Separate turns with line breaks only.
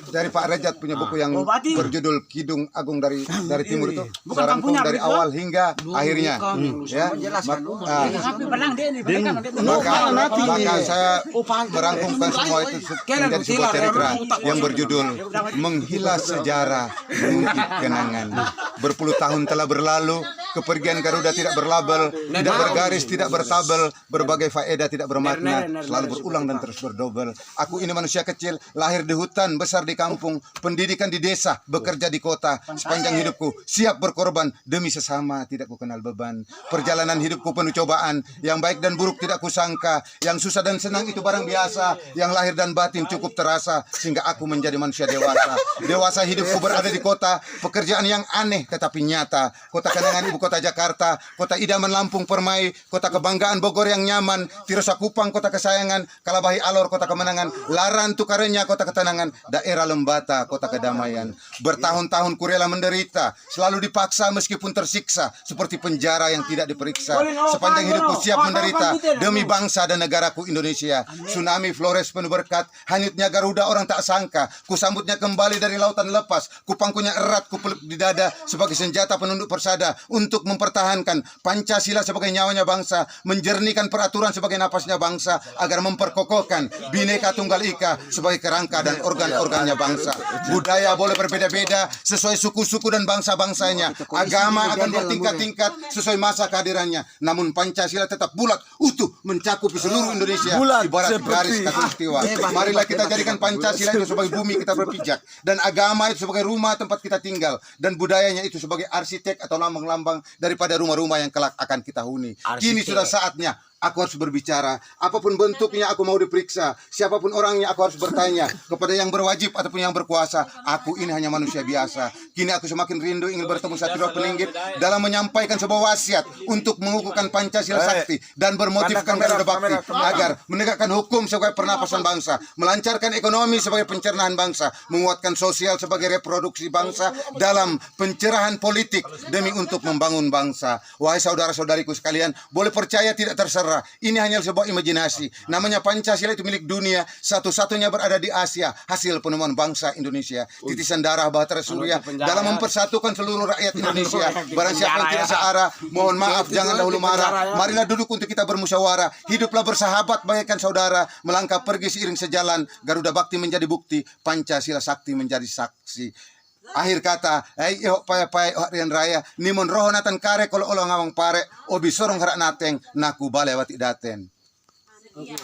dari Pak Rejat punya buku yang berjudul Kidung Agung dari Timur itu. Serangkum dari awal hingga akhirnya. Ya. Maka saya merangkumkan semua itu menjadi sebuah cerita yang berjudul Menghilang Sejarah, Mengukir Kenangan. Berpuluh tahun telah berlalu, kepergian Garuda tidak berlabel, tidak bergaris, tidak bertabel, berbagai faedah tidak bermakna, selalu berulang dan terus berdobel. Aku ini manusia kecil, lahir di hutan, besar di kampung, pendidikan di desa, bekerja di kota. Sepanjang hidupku siap berkorban demi sesama, tidak ku kenal beban. Perjalanan hidupku penuh cobaan, yang baik dan buruk tidak kusangka, yang susah dan senang itu barang biasa, yang lahir dan batin cukup terasa, sehingga aku menjadi manusia dewasa. Dewasa hidupku berada di kota, pekerjaan yang aneh tetapi nyata. Kota kenangan ibu kota Jakarta, kota idaman Lampung Permai, kota kebanggaan Bogor yang nyaman, Tirosa Kupang kota kesayangan, Kalabahi Alor kota kemenangan, Laran Tukarenya kota ketenangan, daerah Lembata kota kedamaian. Bertahun-tahun ku rela menderita, selalu dipaksa meskipun tersiksa, seperti penjara yang tidak diperiksa. Sepanjang hidupku siap menderita demi bangsa dan negaraku Indonesia. Tsunami Flores penuh berkat, hanyutnya Garuda orang tak sangka, ku sambutnya kembali dari lautan lepas, ku pangkunya erat, ku peluk di dada sebagai senjata penunduk persada untuk mempertahankan Pancasila sebagai nyawanya bangsa, menjernihkan peraturan sebagai napasnya bangsa, agar memperkokohkan Bhinneka Tunggal Ika sebagai kerangka dan organ-organnya bangsa. Budaya boleh berbeda-beda sesuai suku-suku dan bangsa-bangsanya, agama akan bertingkat-tingkat sesuai masa kehadirannya, namun Pancasila tetap bulat utuh mencakupi seluruh Indonesia ibarat garis khatulistiwa. Marilah kita jadikan Pancasila itu sebagai bumi kita berpijak, dan agama itu sebagai rumah tempat kita tinggal, dan budayanya itu sebagai arsitek atau lambang-lambang daripada rumah-rumah yang kelak akan kita huni. Kini sudah saatnya aku harus berbicara. Apapun bentuknya aku mau diperiksa. Siapapun orangnya aku harus bertanya. Kepada yang berwajib ataupun yang berkuasa. Aku ini hanya manusia biasa. Kini aku semakin rindu ingin bertemu Satrio Peninggit dalam menyampaikan sebuah wasiat untuk mengukuhkan Pancasila sakti dan bermotifkan Garuda Bakti agar menegakkan hukum sebagai pernapasan bangsa, melancarkan ekonomi sebagai pencernaan bangsa, menguatkan sosial sebagai reproduksi bangsa dalam pencerahan politik demi untuk membangun bangsa. Wahai saudara-saudariku sekalian, boleh percaya tidak terserah, ini hanya sebuah imajinasi. Namanya Pancasila itu milik dunia, satu-satunya berada di Asia, hasil penemuan bangsa Indonesia. Titisan darah Bahtera Surya dalam mempersatukan seluruh rakyat Indonesia. Barang siapa yang tidak searah, mohon maaf, jangan dahulu marah. Marilah duduk untuk kita bermusyawarah. Hiduplah bersahabat bagaikan saudara, melangkah pergi seiring sejalan. Garuda Bakti menjadi bukti, Pancasila sakti menjadi saksi. Akhir kata, paya Rian Raya, nimon roho natan kare kalau ngawang pare, obi sorong harak nateng, naku bale wati daten.